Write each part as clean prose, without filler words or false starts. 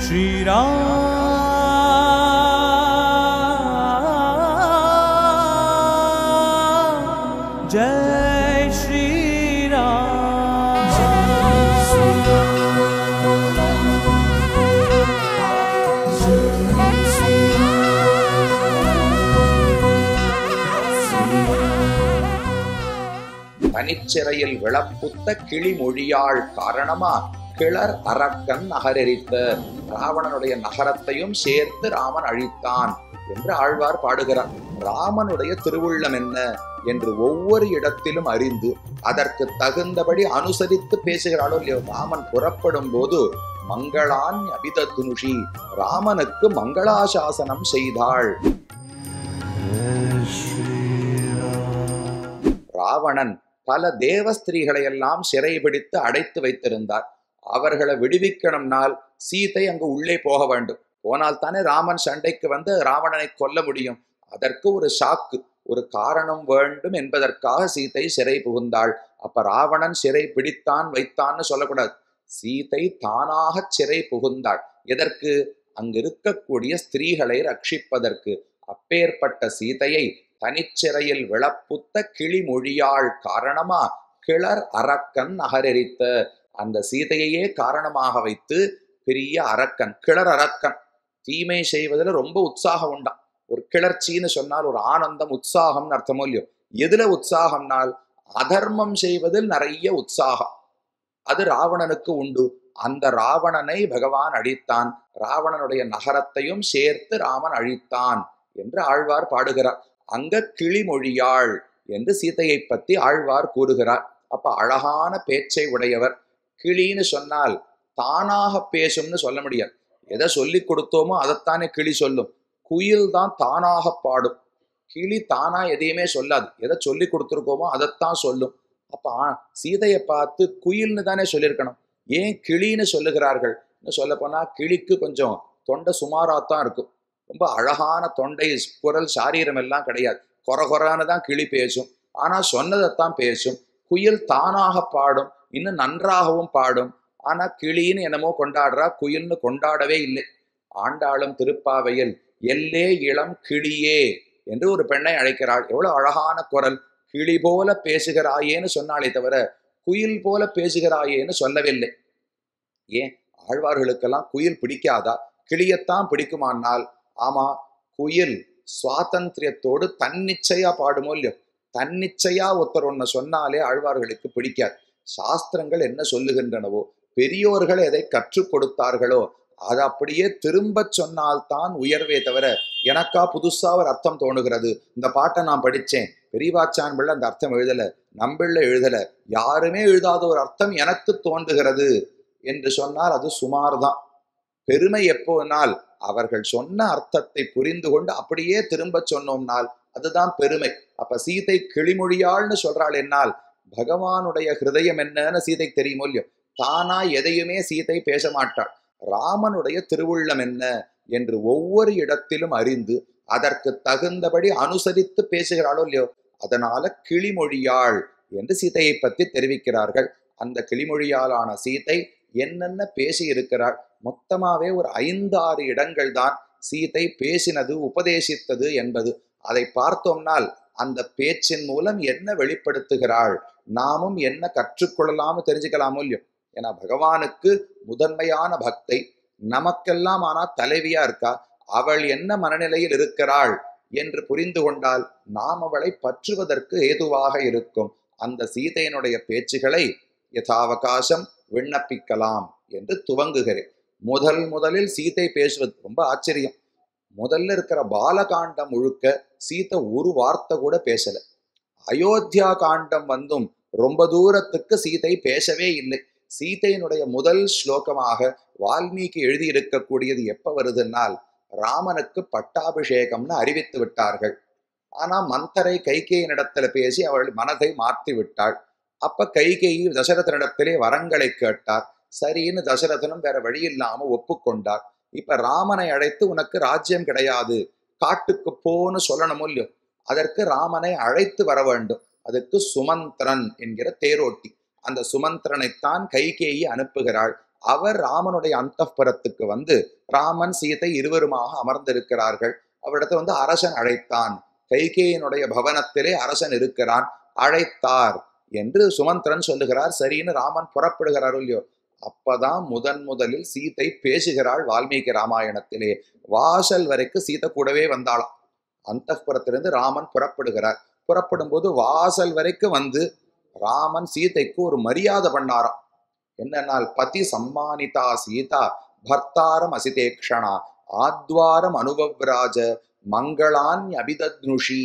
Shri Ram Jai Shri Ram Jai Shri தனிச்சிறையில் விளப்புத்த கிளிமொழியாள் காரணமா கிளர் அரக்கன் நகரெரித்த ராவணனுடைய நகரத்தையும் சேர்த்து ராமன் அழித்தான் என்று ஆழ்வார் பாடுகிறார். ராமனுடைய திருவுள்ளம் என்ன என்று ஒவ்வொரு இடத்திலும் அறிந்து அதற்கு தகுந்தபடி அனுசரித்து பேசுகிறாளோ இல்லையோ. ராமன் புறப்படும் போது மங்களான் அபிதத்துனுஷி, ராமனுக்கு மங்களாசாசனம் செய்தாள். ராவணன் பல தேவஸ்திரீகளை எல்லாம் சிறைபிடித்து அடைத்து வைத்திருந்தார். அவர்களை விடுவிக்கணும்னால் சீதை அங்கு உள்ளே போக வேண்டும். போனால் தானே ராமன் சண்டைக்கு வந்து ராவணனை கொல்ல முடியும். அதற்கு ஒரு சாக்கு, ஒரு காரணம் வேண்டும் என்பதற்காக சீதை சிறை புகுந்தாள். அப்ப ராவணன் சிறை பிடித்தான் வைத்தான்னு சொல்லக்கூடாது. சீதை தானாக சிறை புகுந்தாள். எதற்கு? அங்கு இருக்கக்கூடிய ஸ்திரீகளை ரட்சிப்பதற்கு. அப்பேற்பட்ட சீதையை தனிச்சிறையில் விளப்புத்த கிளிமொழியாள் காரணமா கிளர் அரக்கன் நகரெரித்த, அந்த சீதையையே காரணமாக வைத்து பெரிய அரக்கன், கிளர் அரக்கன், தீமை செய்வதில் ரொம்ப உற்சாகம் உண்டாம். ஒரு கிளர்ச்சின்னு சொன்னால் ஒரு ஆனந்தம், உற்சாகம்னு அர்த்தமோ இல்லையோ. எதுல உற்சாகம்னால் அதர்மம் செய்வதில் நிறைய உற்சாகம். அது ராவணனுக்கு உண்டு. அந்த ராவணனை பகவான் அழித்தான். ராவணனுடைய நகரத்தையும் சேர்த்து ராமன் அழித்தான் என்று ஆழ்வார் பாடுகிறார். அங்க கிளிமொழியாள் என்று சீதையை பற்றி ஆழ்வார் கூறுகிறார். அப்ப அழகான பேச்சை உடையவர். கிளின்னு சொன்னால் தானாக பேசும்னு சொல்ல முடியாது. எதை சொல்லி கொடுத்தோமோ அதைத்தானே கிளி சொல்லும். குயில் தான் தானாக பாடும். கிளி தானா எதையுமே சொல்லாது. எதை சொல்லி கொடுத்துருக்கோமோ அதைத்தான் சொல்லும். அப்ப சீதையை பார்த்து குயில்னு தானே சொல்லியிருக்கணும். ஏன் கிளின்னு சொல்லுகிறார்கள்? சொல்ல போனா கிளிக்கு கொஞ்சம் தொண்டை சுமாராத்தான் இருக்கும். ரொம்ப அழகான தொண்டை, குரல், சாரீரம் எல்லாம் கிடையாது. கொரகொரான்னு தான் கிளி பேசும். ஆனா சொன்னதைத்தான் பேசும். குயில் தானாக பாடும், இன்னும் நன்றாகவும் பாடும். ஆனா கிளின்னு என்னமோ கொண்டாடுறா, குயில்னு கொண்டாடவே இல்லை. ஆண்டாளும் திருப்பாவையில் எல்லே இளம் கிளியே என்று ஒரு பெண்ணை அழைக்கிறாள். எவ்வளவு அழகான குரல்! கிளி போல பேசுகிறாயேன்னு சொன்னாலே தவிர குயில் போல பேசுகிறாயேன்னு சொல்லவில்லை. ஏன் ஆழ்வார்களுக்கெல்லாம் குயில் பிடிக்காதா? கிளியத்தான் பிடிக்குமானால்? ஆமா, குயில் சுவாதந்திரியத்தோடு தன்னிச்சையா பாடுமோ இல்லையோ. தன்னிச்சையா ஒருத்தர் ஒன்ன சொன்னாலே ஆழ்வார்களுக்கு பிடிக்காது. சாஸ்திரங்கள் என்ன சொல்லுகின்றனவோ, பெரியோர்கள் எதை கற்றுக் கொடுத்தார்களோ அதை அப்படியே திரும்ப சொன்னால்தான் உயர்வே தவிர எனக்கா புதுசா ஒரு அர்த்தம் தோணுகிறது. இந்த பாட்டை நான் படித்தேன், பெரியவாச்சான் பிள்ளை அந்த அர்த்தம் எழுதல, நம்பிள்ளை எழுதல, யாருமே எழுதாத ஒரு அர்த்தம் எனக்கு தோன்றுகிறது என்று சொன்னால் அது சுமார்தான். பெருமை எப்போனால் அவர்கள் சொன்ன அர்த்தத்தை புரிந்து கொண்டு அப்படியே திரும்ப சொன்னோம்னால் அதுதான் பெருமை. அப்ப சீதை கிளிமொழியாள்னு சொல்றாள். என்னால் பகவானுடைய ஹிருதயம் என்னன்னு சீதை தெரியுமோ இல்லையோ. தானா எதையுமே சீதை பேச மாட்டாள். ராமனுடைய திருவுள்ளம் என்ன என்று ஒவ்வொரு இடத்திலும் அறிந்து அதற்கு தகுந்தபடி அனுசரித்து பேசுகிறாளோ இல்லையோ. அதனால கிளிமொழியாள் என்று சீதையை பற்றி தெரிவிக்கிறார்கள். அந்த கிளிமொழியாளான சீதை என்னென்ன பேசி இருக்கிறாள்? மொத்தமாவே ஒரு 5-6 இடங்கள் தான் சீதை பேசினது, உபதேசித்தது என்பது. அதை பார்த்தோம்னால் அந்த பேச்சின் மூலம் என்ன வெளிப்படுத்துகிறாள், நாமும் என்ன கற்றுக்கொள்ளலாம்னு தெரிஞ்சுக்கலாமோ இல்லையோ. ஏன்னா பகவானுக்கு முதன்மையான பக்தை, நமக்கெல்லாம் ஆனா தலைவியா இருக்கா. அவள் என்ன மனநிலையில் இருக்கிறாள் என்று புரிந்து கொண்டால் நாம் அவளை பற்றுவதற்கு ஏதுவாக இருக்கும். அந்த சீதையினுடைய பேச்சுகளை யதாவகாசம் விண்ணப்பிக்கலாம் என்று துவங்குகிறேன். முதலில் சீதை பேசுவது ரொம்ப ஆச்சரியம். முதல்ல இருக்கிற பாலகாண்டம் முழுக்க சீதை ஒரு வார்த்தை கூட பேசல. அயோத்தியா காண்டம் வந்தும் ரொம்ப தூரத்துக்கு சீதை பேசவே இல்லை. சீதையினுடைய முதல் ஸ்லோகமாக வால்மீகி எழுதி இருக்கக்கூடியது எப்ப வருதுன்னால் ராமனுக்கு பட்டாபிஷேகம்னு அறிவித்து விட்டார்கள். ஆனா மந்தரை கைகேயினிடத்துல பேசி அவள் மனதை மாற்றி விட்டாள். அப்ப கைகேயி தசரதனிடத்திலே வரங்களை கேட்டார். சரின்னு தசரதனும் வேற வழி இல்லாம ஒப்புக்கொண்டார். இப்ப ராமனை அழைத்து உனக்கு ராஜ்யம் கிடையாது, காட்டுக்கு போன்னு சொல்லணும் இல்லையோ. அதற்கு ராமனை அழைத்து வர வேண்டும். அதுக்கு சுமந்திரன் என்கிற தேரோட்டி, அந்த சுமந்திரனைத்தான் கைகேயி அனுப்புகிறாள். அவர் ராமனுடைய அந்தப்புரத்துக்கு வந்து ராமன் சீதை இருவருமாக அமர்ந்திருக்கிறார்கள். அவரிடத்தை வந்து அரசன் அழைத்தான். கைகேயினுடைய பவனத்திலே அரசன் இருக்கிறான், அழைத்தார் என்று சுமந்திரன் சொல்லுகிறார். சரின்னு ராமன் புறப்படுகிறார் இல்லையோ, அப்பதான் முதலில் சீதை பேசுகிறாள். வால்மீகி ராமாயணத்திலே வாசல் வரைக்கும் சீதை கூடவே வந்தாளாம். அந்தப்புரத்திலிருந்து ராமன் புறப்படுகிறார். புறப்படும் போது வாசல் வரைக்கும் வந்து ராமன் சீதைக்கு ஒரு மரியாதை பண்ணாராம். என்னன்னால், பதி சம்மானிதா சீதா பர்த்தாரம் அசிதேக்ஷணா ஆத்வாரம் அனுபவ்ராஜ மங்களான் அபிதத்னுஷி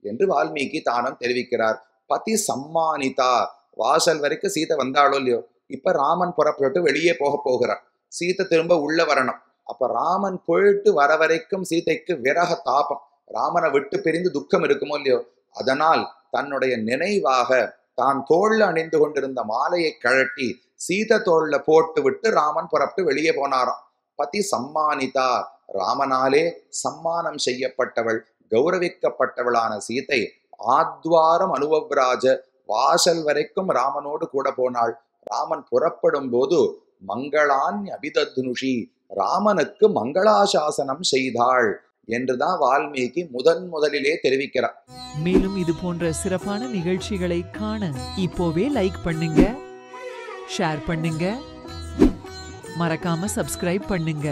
என்று வால்மீகி தானம் தெரிவிக்கிறார். பதி சம்மானிதா, வாசல் வரைக்கும் சீதை வந்தாளோ இல்லையோ, இப்ப ராமன் புறப்பட்டு வெளியே போகிறார். சீதை திரும்ப உள்ள வரணும். அப்ப ராமன் போயிட்டு வர வரைக்கும் சீதைக்கு விரக தாபம், ராமனை விட்டு பிரிந்து துக்கம் இருக்குமோ இல்லையோ, அதனால் தன்னுடைய நினைவாக தான் தோல்ல அணிந்து கொண்டிருந்த மாலையை கழட்டி சீதை தோல்ல போட்டு விட்டு ராமன் புறப்பட்டு வெளியே போனாராம். பதி சம்மானிதா, ராமனாலே சம்மானம் செய்யப்பட்டவள், கௌரவிக்கப்பட்டவளான சீதை ஆத்வாரம் அனுபவ்ராஜ, வாசல் வரைக்கும் ராமனோடு கூட போனாள். ராமன் புறப்படும் போது மங்களான் அபிதத்னுஷி, ராமனுக்கு மங்களாசாசனம் செய்தாள் என்றுதான் வால்மீகி முதலிலே தெரிவிக்கிறார். மேலும் இது போன்ற சிறப்பான நிகழ்ச்சிகளை காண இப்போவே லைக் பண்ணுங்க, ஷேர் பண்ணுங்க, மறக்காம சப்ஸ்கிரைப் பண்ணுங்க.